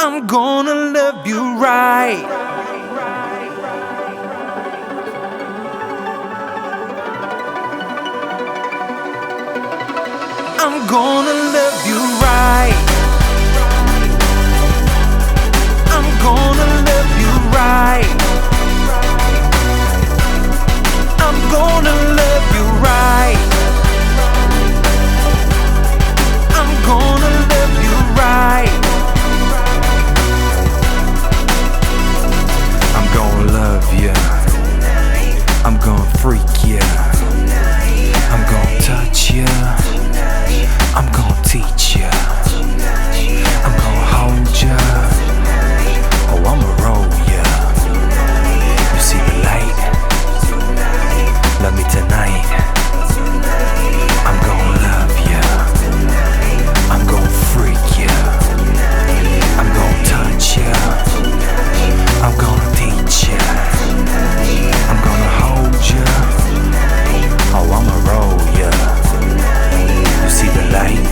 I'm gonna love you right. I'm gonna love you right. I'm gonna love you right. I'm gonna love you right. I'm gonna love you right. I'm gonna love you. I'm gonna freak you. I'm gonna touch you. I'm gonna teach you. I'm gonna hold you. Oh, I'ma roll you. You see the light? Love me tonight. I'm gonna love you. I'm gonna freak you. I'm gonna touch you. I'm gonna teach you. I'm gonna hold you. Oh, I'ma roll you. You see the light?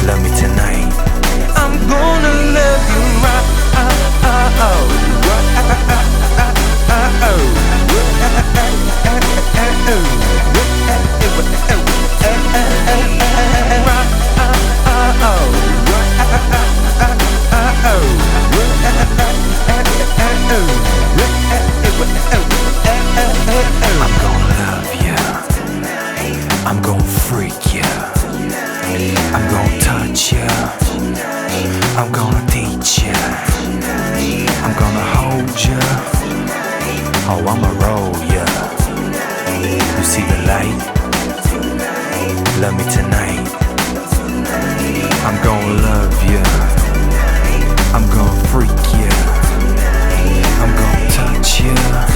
Love me tonight. I'm gonna love you right. I'm gonna love you. I'm gonna freak you. I'm gonna touch you. I'm gonna teach you. I'm gonna hold you. Oh, I'ma roll you. You see the light? Love me tonight. I'm gonna love you. I'm gonna freak you. I'm gonna touch you.